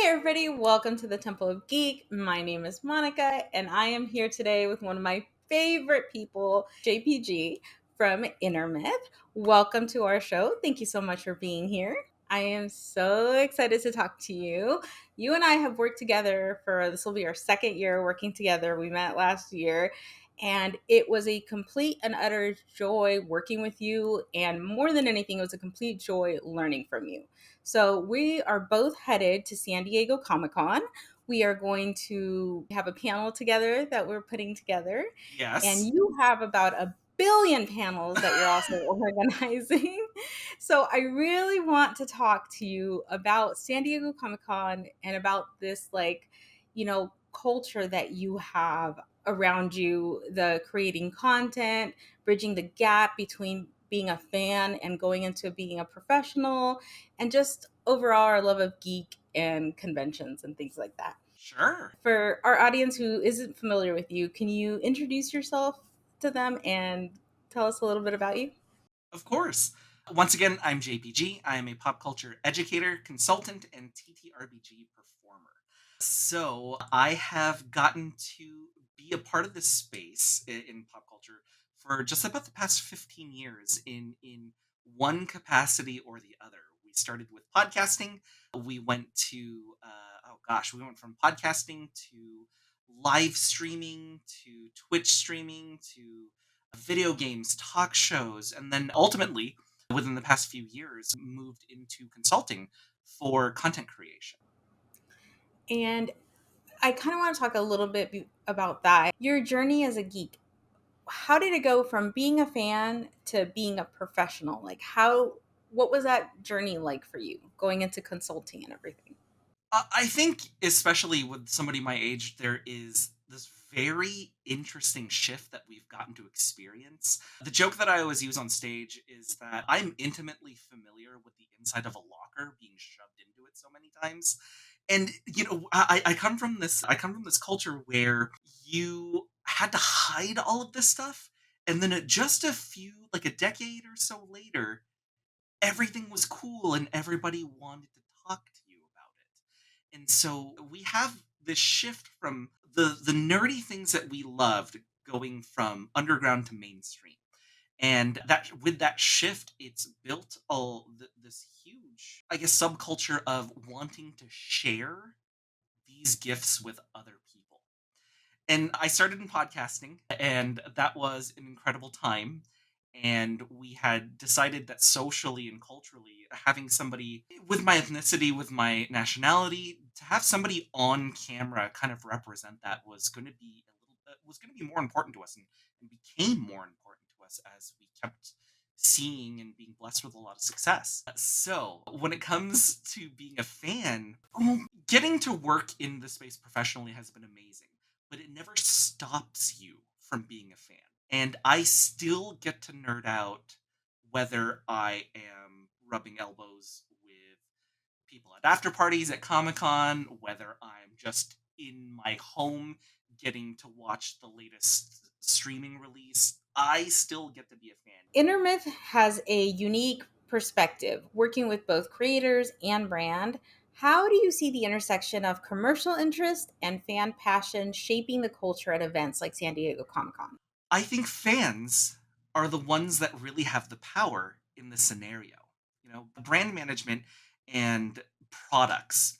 everybody, welcome to the Temple of Geek. My name is Monica, and I am here today with one of my favorite people, JPG from InterMyth. Welcome to our show. Thank you so much for being here. I am so excited to talk to you. You and I have worked together this will be our second year working together. We met last year, and it was a complete and utter joy working with you. And more than anything, it was a complete joy learning from you. So we are both headed to San Diego Comic-Con. We are going to have a panel together that we're putting together. And Yes. you have about a billion panels that you're also organizing. So I really want to talk to you about San Diego Comic-Con and about this culture that you have around you, the creating content, bridging the gap between being a fan and going into being a professional, and just overall our love of geek and conventions and things like that. Sure. For our audience who isn't familiar with you, can you introduce yourself to them and tell us a little bit about you? Of course. Once again, I'm JPG. I am a pop culture educator, consultant, and TTRPG performer. So I have gotten to be a part of this space in pop culture for just about the past 15 years in one capacity or the other. We started with podcasting. We went to, we went from podcasting to live streaming to Twitch streaming to video games, talk shows, and then ultimately, within the past few years, moved into consulting for content creation. And I kind of want to talk a little bit about that. Your journey as a geek. How did it go from being a fan to being a professional? What was that journey like for you going into consulting and everything? I think, especially with somebody my age, there is this very interesting shift that we've gotten to experience. The joke that I always use on stage is that I'm intimately familiar with the inside of a locker being shoved into it so many times. And I come from this culture where you had to hide all of this stuff, and then at just like a decade or so later, everything was cool and everybody wanted to talk to you about it. And so we have this shift from the nerdy things that we loved going from underground to mainstream. And that with that shift, it's built this huge, I guess, subculture of wanting to share these gifts with other people. And I started in podcasting, and that was an incredible time. And we had decided that socially and culturally, having somebody with my ethnicity, with my nationality, to have somebody on camera kind of represent that was going to be more important to us, and became more important to us as we kept seeing and being blessed with a lot of success. So, when it comes to being a fan, getting to work in the space professionally has been amazing, but it never stops you from being a fan. And I still get to nerd out whether I am rubbing elbows with people at after parties at Comic Con, whether I'm just in my home getting to watch the latest streaming release. I still get to be a fan. InterMyth has a unique perspective, working with both creators and brand. How do you see the intersection of commercial interest and fan passion shaping the culture at events like San Diego Comic-Con? I think fans are the ones that really have the power in this scenario. Brand management and products,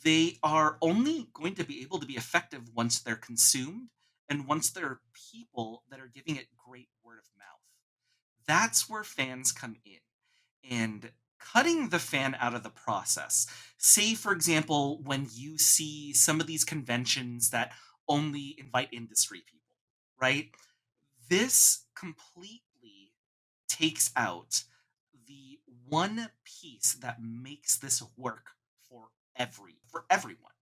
they are only going to be able to be effective once they're consumed and once there are people that are giving it great word of mouth. That's where fans come in. And cutting the fan out of the process. Say, for example, when you see some of these conventions that only invite industry people, right? This completely takes out the one piece that makes this work for everyone.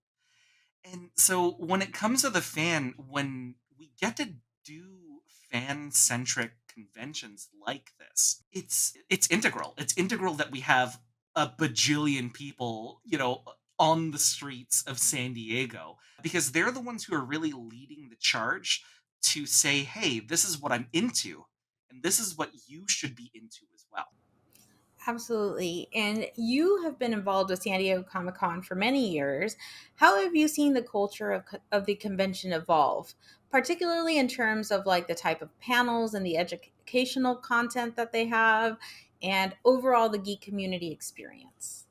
And so when it comes to the fan, when we get to do fan centric conventions like this, it's integral. It's integral that we have a bajillion people, on the streets of San Diego, because they're the ones who are really leading the charge to say, hey, this is what I'm into, and this is what you should be into as well. Absolutely. And you have been involved with San Diego Comic Con for many years. How have you seen the culture of the convention evolve, particularly in terms of like the type of panels and the educational content that they have, and overall the geek community experience?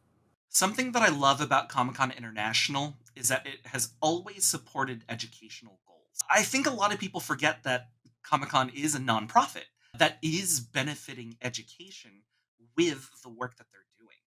Something that I love about Comic Con International is that it has always supported educational goals. I think a lot of people forget that Comic Con is a nonprofit that is benefiting education with the work that they're doing.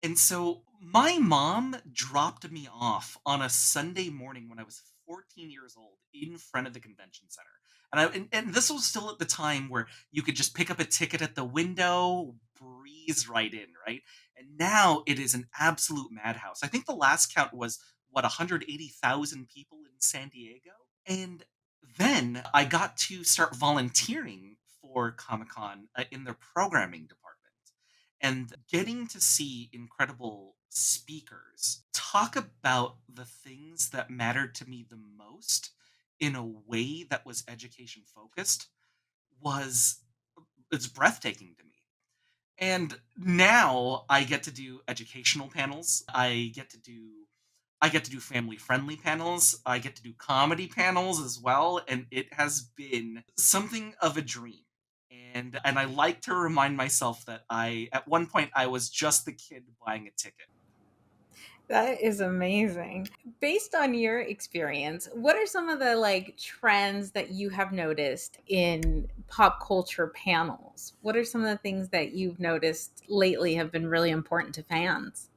And so my mom dropped me off on a Sunday morning when I was 14 years old in front of the convention center. And this was still at the time where you could just pick up a ticket at the window, breeze right in, right? And now it is an absolute madhouse. I think the last count was what 180,000 people in San Diego. And then I got to start volunteering for Comic Con in their programming department and getting to see incredible speakers talk about the things that mattered to me the most in a way that was education focused was it's breathtaking to me. And now I get to do educational panels. I get to do family friendly panels. I get to do comedy panels as well. And it has been something of a dream. And I like to remind myself that at one point, I was just the kid buying a ticket. That is amazing. Based on your experience, what are some of the like trends that you have noticed in pop culture panels? What are some of the things that you've noticed lately have been really important to fans?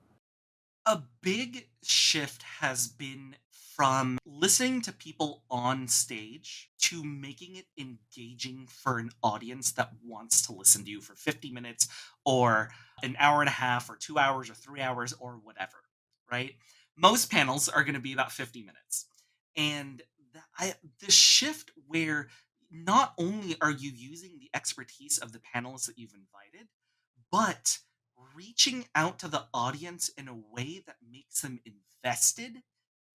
A big shift has been from listening to people on stage to making it engaging for an audience that wants to listen to you for 50 minutes or an hour and a half or 2 hours or 3 hours or whatever, right? Most panels are going to be about 50 minutes. And the shift where not only are you using the expertise of the panelists that you've invited, but reaching out to the audience in a way that makes them invested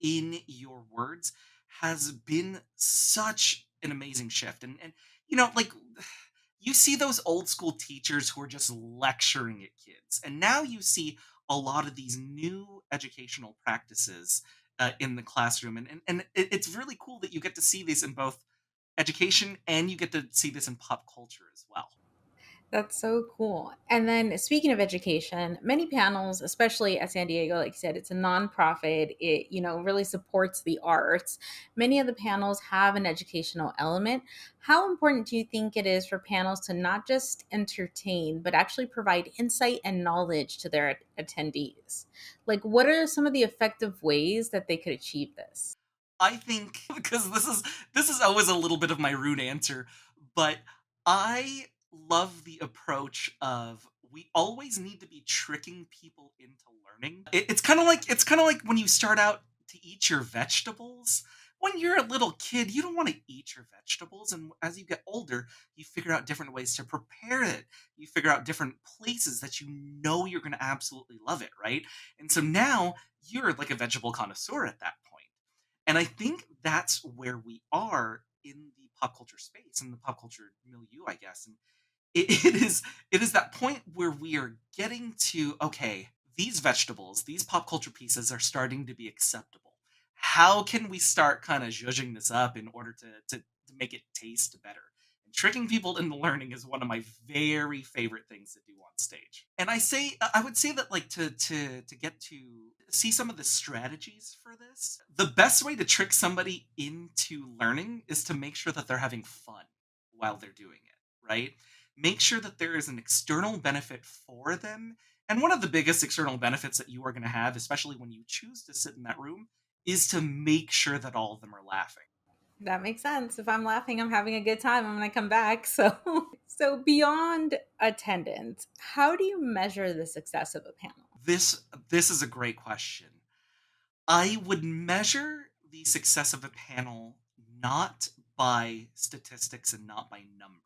in your words has been such an amazing shift. And like you see those old school teachers who are just lecturing at kids, and now you see a lot of these new educational practices in the classroom, and it's really cool that you get to see this in both education and you get to see this in pop culture as well. That's so cool. And then speaking of education, many panels, especially at San Diego, like you said, it's a nonprofit. It, really supports the arts. Many of the panels have an educational element. How important do you think it is for panels to not just entertain, but actually provide insight and knowledge to their attendees? Like, what are some of the effective ways that they could achieve this? I think because this is always a little bit of my rude answer, but I love the approach of we always need to be tricking people into learning. It's kind of like when you start out to eat your vegetables. When you're a little kid, you don't want to eat your vegetables, and as you get older, you figure out different ways to prepare it. You figure out different places that you know you're going to absolutely love it, right? And so now you're like a vegetable connoisseur at that point. And I think that's where we are in the pop culture space, in the pop culture milieu, I guess. And it is that point where we are getting to, okay, these vegetables, these pop culture pieces are starting to be acceptable. How can we start kind of zhuzhing this up in order to make it taste better? And tricking people into learning is one of my very favorite things to do on stage. And I would say that like to get to see some of the strategies for this, the best way to trick somebody into learning is to make sure that they're having fun while they're doing it, right? Make sure that there is an external benefit for them. And one of the biggest external benefits that you are going to have, especially when you choose to sit in that room, is to make sure that all of them are laughing. That makes sense. If I'm laughing, I'm having a good time. I'm going to come back. So, so beyond attendance, how do you measure the success of a panel? This is a great question. I would measure the success of a panel not by statistics and not by numbers.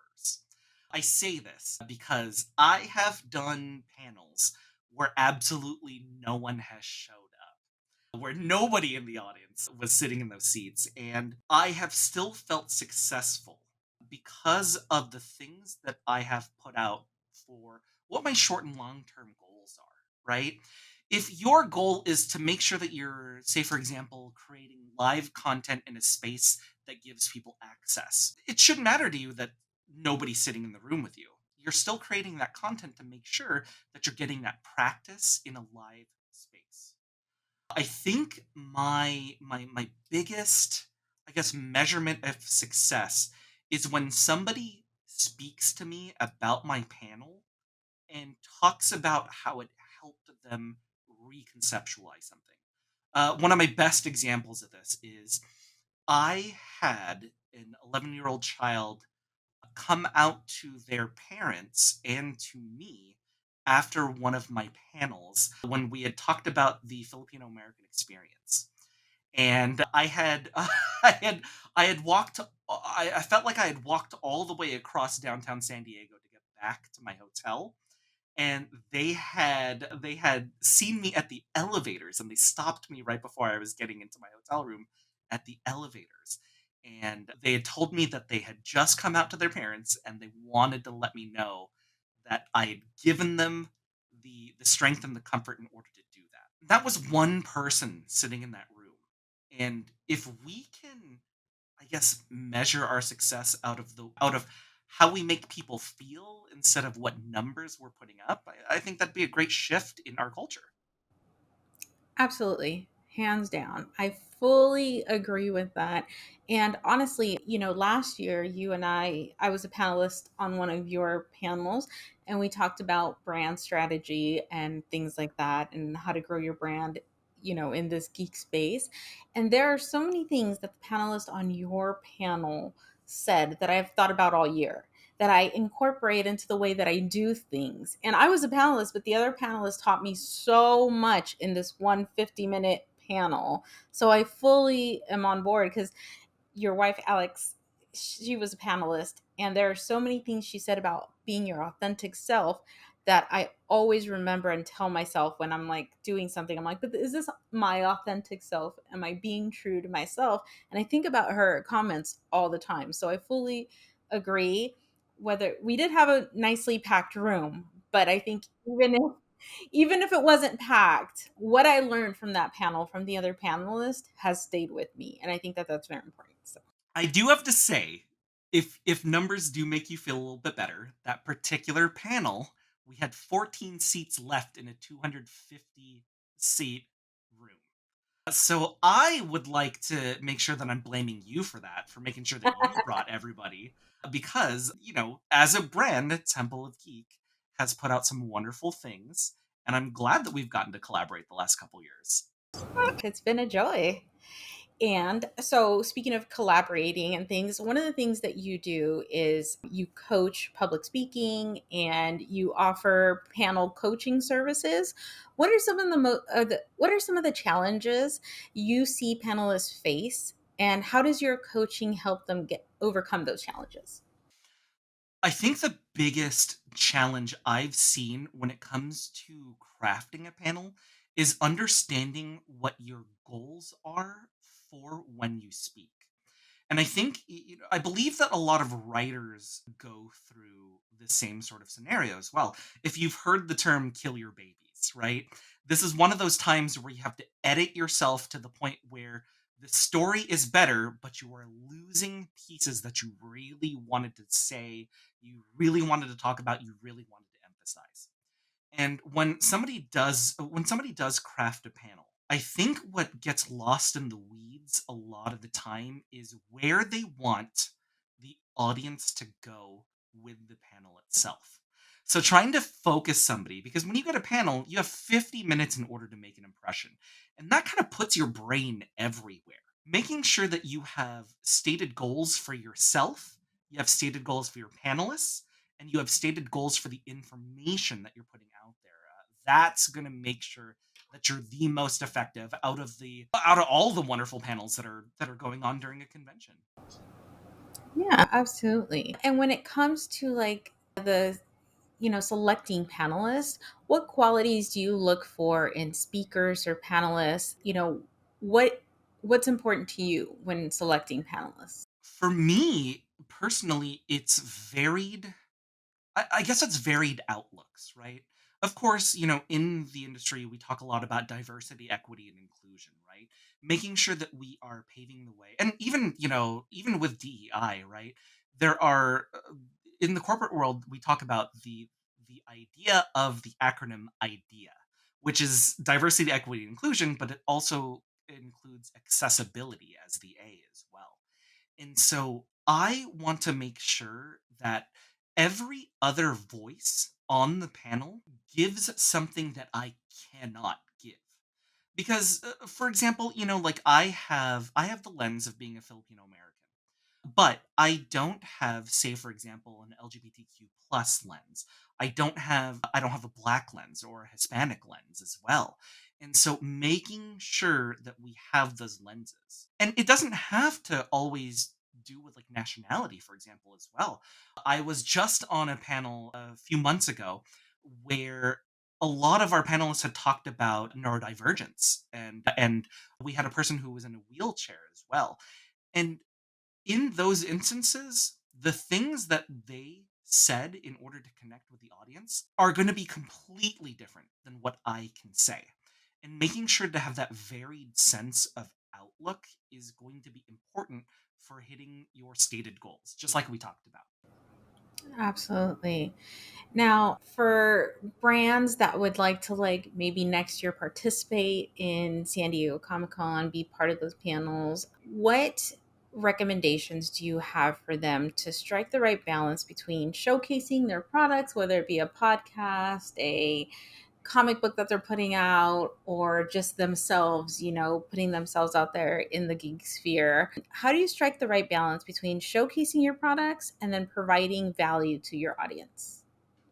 I say this because I have done panels where absolutely no one has showed up, where nobody in the audience was sitting in those seats, and I have still felt successful because of the things that I have put out for what my short and long term goals are, right? If your goal is to make sure that you're, say, for example, creating live content in a space that gives people access, it shouldn't matter to you that nobody's sitting in the room with you. You're still creating that content to make sure that you're getting that practice in a live space. I think my biggest, I guess, measurement of success is when somebody speaks to me about my panel and talks about how it helped them reconceptualize something. One of my best examples of this is I had an 11-year-old child come out to their parents and to me after one of my panels when we had talked about the Filipino American experience. And I had I had walked I felt like I had walked all the way across downtown San Diego to get back to my hotel, and they had seen me at the elevators, and they stopped me right before I was getting into my hotel room at the elevators, and they had told me that they had just come out to their parents and they wanted to let me know that I had given them the strength and the comfort in order to do that. That was one person sitting in that room, and if we can, I guess, measure our success out of how we make people feel instead of what numbers we're putting up, I think that'd be a great shift in our culture. Absolutely. Hands down. I fully agree with that. And honestly, last year you and I was a panelist on one of your panels, and we talked about brand strategy and things like that and how to grow your brand, in this geek space. And there are so many things that the panelists on your panel said that I've thought about all year, that I incorporate into the way that I do things. And I was a panelist, but the other panelists taught me so much in this 150-minute panel. So I fully am on board because your wife, Alex, she was a panelist, and there are so many things she said about being your authentic self that I always remember and tell myself when I'm like doing something. I'm like, but is this my authentic self? Am I being true to myself? And I think about her comments all the time. So I fully agree. Whether we did have a nicely packed room, but I think even if it wasn't packed, what I learned from that panel from the other panelists has stayed with me, and I think that that's very important. So I do have to say, if numbers do make you feel a little bit better, that particular panel, we had 14 seats left in a 250 seat room. So I would like to make sure that I'm blaming you for that, for making sure that you brought everybody, because, as a brand, Temple of Geek has put out some wonderful things, and I'm glad that we've gotten to collaborate the last couple years. it's been a joy. And so, speaking of collaborating and things, one of the things that you do is you coach public speaking and you offer panel coaching services. What are some of what are some of the challenges you see panelists face, and how does your coaching help them get overcome those challenges? I think the biggest challenge I've seen when it comes to crafting a panel is understanding what your goals are for when you speak. And I think, I believe that a lot of writers go through the same sort of scenario as well. If you've heard the term kill your babies, right? This is one of those times where you have to edit yourself to the point where the story is better, but you are losing pieces that you really wanted to say, you really wanted to talk about, you really wanted to emphasize. And when somebody does craft a panel, I think what gets lost in the weeds a lot of the time is where they want the audience to go with the panel itself. So trying to focus somebody, because when you get a panel, you have 50 minutes in order to make an impression. And that kind of puts your brain everywhere. Making sure that you have stated goals for yourself, you have stated goals for your panelists, and you have stated goals for the information that you're putting out there. That's going to make sure that you're the most effective out of all the wonderful panels that are going on during a convention. Yeah, absolutely. And when it comes to like the selecting panelists, what qualities do you look for in speakers or panelists? What what's important to you when selecting panelists? For me personally, it's varied I guess it's varied outlooks, right? Of course, in the industry, we talk a lot about diversity, equity, and inclusion, right? Making sure that we are paving the way. And even, even with DEI, right? There are, in the corporate world, we talk about the idea of the acronym IDEA, which is diversity, equity, and inclusion, but it also includes accessibility as the A as well. And so I want to make sure that every other voice on the panel gives something that I cannot give. Because for example, like I have the lens of being a Filipino American. But I don't have, say, for example, an LGBTQ plus lens. I don't have a black lens or a Hispanic lens as well. And so making sure that we have those lenses. And it doesn't have to always do with like nationality, for example, as well. I was just on a panel a few months ago where a lot of our panelists had talked about neurodivergence, and we had a person who was in a wheelchair as well. And in those instances, the things that they said in order to connect with the audience are going to be completely different than what I can say. And making sure to have that varied sense of outlook is going to be important for hitting your stated goals, just like we talked about. Absolutely. Now, for brands that would like to maybe next year participate in San Diego Comic Con, be part of those panels, what recommendations do you have for them to strike the right balance between showcasing their products, whether it be a podcast, a comic book that they're putting out, or just themselves, putting themselves out there in the geek sphere? How do you strike the right balance between showcasing your products and then providing value to your audience?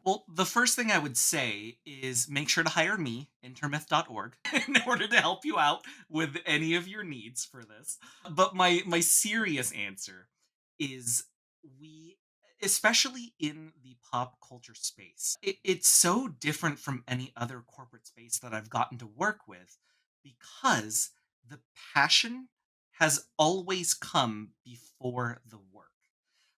Well, the first thing I would say is make sure to hire me, intermyth.org, in order to help you out with any of your needs for this. But my serious answer is we, especially in the pop culture space, it's so different from any other corporate space that I've gotten to work with because the passion has always come before the work.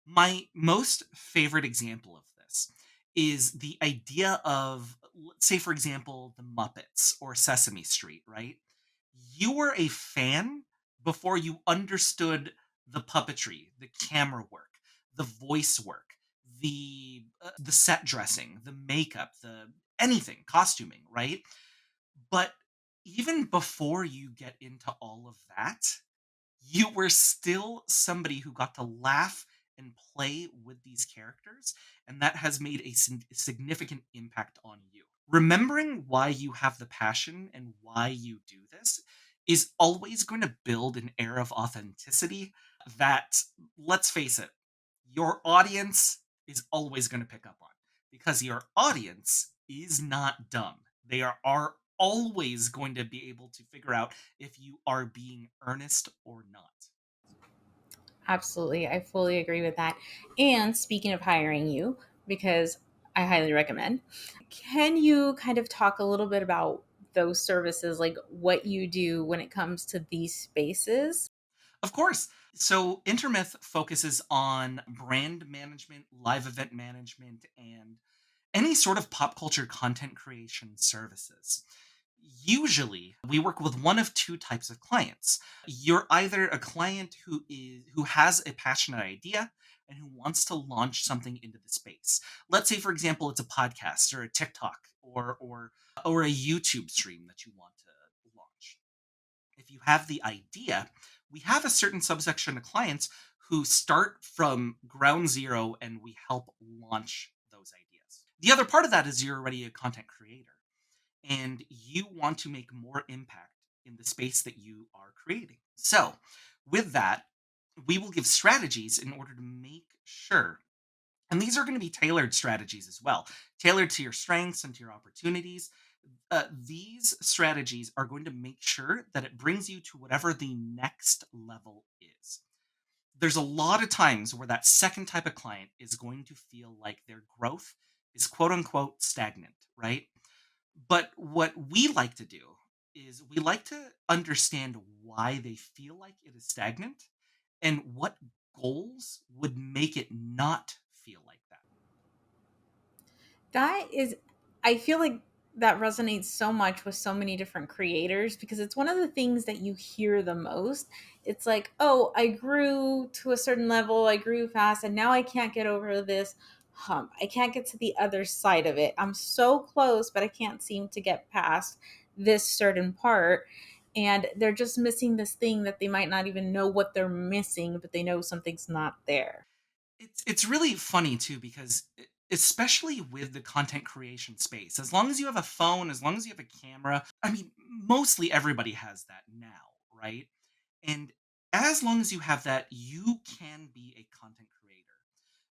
My most favorite example of this is the idea of, let's say, for example, the Muppets or Sesame Street, right? You were a fan before you understood the puppetry, the camera work, the voice work, the set dressing, the makeup, the anything, costuming, right? But even before you get into all of that, you were still somebody who got to laugh and play with these characters, and that has made a significant impact on you. Remembering why you have the passion and why you do this is always going to build an air of authenticity that, let's face it, your audience is always going to pick up on, because your audience is not dumb. They are always going to be able to figure out if you are being earnest or not. Absolutely. I fully agree with that. And speaking of hiring you, because I highly recommend, can you kind of talk a little bit about those services, like what you do when it comes to these spaces? Of course. So Intermyth focuses on brand management, live event management, and any sort of pop culture content creation services. Usually, we work with one of two types of clients. You're either a client who has a passionate idea and who wants to launch something into the space. Let's say, for example, it's a podcast or a TikTok or a YouTube stream that you want to launch. If you have the idea, we have a certain subsection of clients who start from ground zero and we help launch those ideas. The other part of that is you're already a content creator and you want to make more impact in the space that you are creating. So, with that, we will give strategies in order to make sure, and these are going to be tailored strategies as well, tailored to your strengths and to your opportunities. These strategies are going to make sure that it brings you to whatever the next level is. There's a lot of times where that second type of client is going to feel like their growth is quote unquote stagnant, right? But what we like to do is we like to understand why they feel like it is stagnant and what goals would make it not feel like that. That is, I feel like that resonates so much with so many different creators because it's one of the things that you hear the most. It's like, oh, I grew to a certain level, I grew fast, and now I can't get over this hump. I can't get to the other side of it. I'm so close, but I can't seem to get past this certain part. And they're just missing this thing that they might not even know what they're missing, but they know something's not there. It's really funny too because especially with the content creation space, as long as you have a phone, as long as you have a camera, I mean, mostly everybody has that now, right? And as long as you have that, you can be a content creator.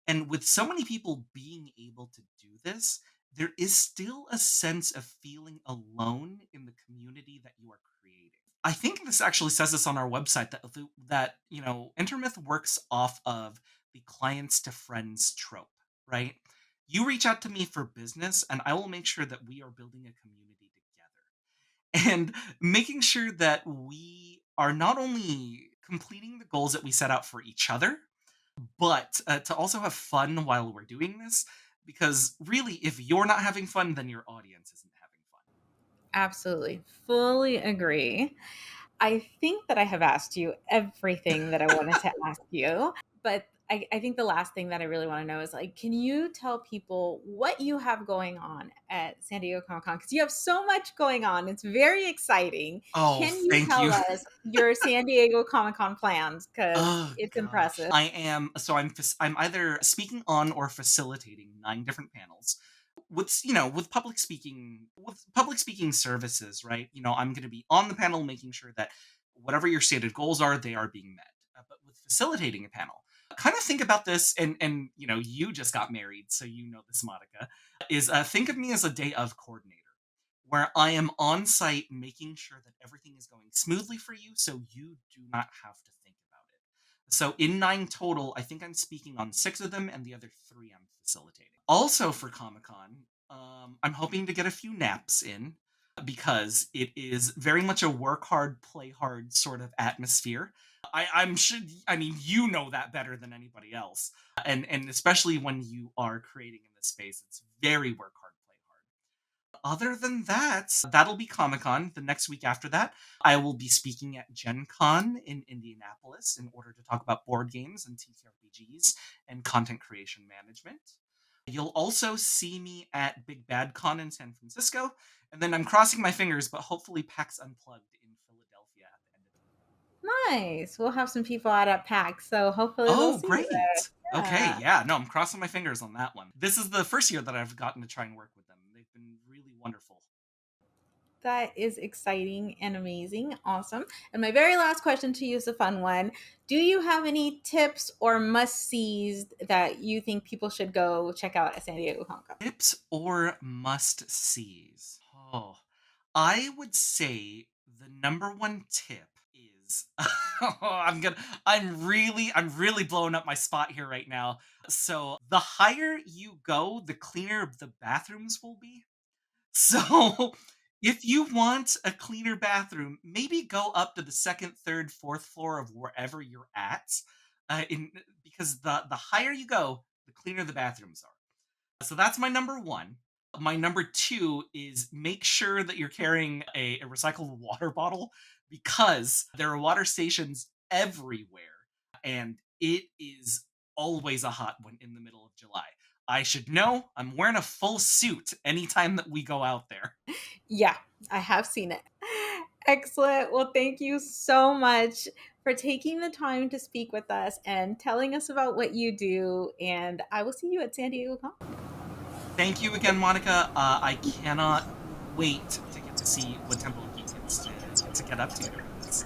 And with so many people being able to do this, there is still a sense of feeling alone in the community that you are creating. I think this actually says this on our website that InterMyth works off of the clients to friends trope, right? You reach out to me for business, and I will make sure that we are building a community together and making sure that we are not only completing the goals that we set out for each other, but to also have fun while we're doing this. Because really, if you're not having fun, then your audience isn't having fun. Absolutely. Fully agree. I think that I have asked you everything that I wanted to ask you, but I think the last thing that I really want to know is like, can you tell people what you have going on at San Diego Comic Con? Because you have so much going on. It's very exciting. Oh, Can you thank tell you. us your San Diego Comic Con plans? Because Oh it's gosh. impressive. I'm either speaking on or facilitating 9 different panels with public speaking services, right? I'm going to be on the panel making sure that whatever your stated goals are, they are being met. But with facilitating a panel, kind of think about this, and you just got married, so you know this, Monica, is think of me as a day of coordinator where I am on site making sure that everything is going smoothly for you so you do not have to think about it. So in 9 total, I think I'm speaking on 6 of them, and the other 3 I'm facilitating. Also for Comic Con, I'm hoping to get a few naps in because it is very much a work hard, play hard sort of atmosphere. I'm sure, I mean, you know that better than anybody else. And especially when you are creating in this space, it's very work hard, play hard. Other than that, that'll be Comic Con. The next week after that, I will be speaking at Gen Con in Indianapolis in order to talk about board games and TTRPGs and content creation management. You'll also see me at Big Bad Con in San Francisco, and then I'm crossing my fingers, but hopefully PAX Unplugged in Philadelphia at the end of the year. Nice. We'll have some people out at PAX, so hopefully we'll Oh, see you great. there. Okay, Yeah. yeah, no, I'm crossing my fingers on that one. This is the first year that I've gotten to try and work with them. They've been really wonderful. That is exciting and amazing. Awesome. And my very last question to you is a fun one. Do you have any tips or must sees that you think people should go check out at San Diego Comic Con? Tips or must sees? Oh, I would say the number one tip is I'm really blowing up my spot here right now. So the higher you go, the cleaner the bathrooms will be. So if you want a cleaner bathroom, maybe go up to the second, third, fourth floor of wherever you're at. In Because the higher you go, the cleaner the bathrooms are. So that's my number one. My number two is make sure that you're carrying a recycled water bottle because there are water stations everywhere and it is always a hot one in the middle of July. I should know. I'm wearing a full suit anytime that we go out there. Yeah, I have seen it. Excellent. Well, thank you so much for taking the time to speak with us and telling us about what you do. And I will see you at San Diego Comic. Thank you again, Monica. I cannot wait to get to see what Temple of Geek gets to get up to during this.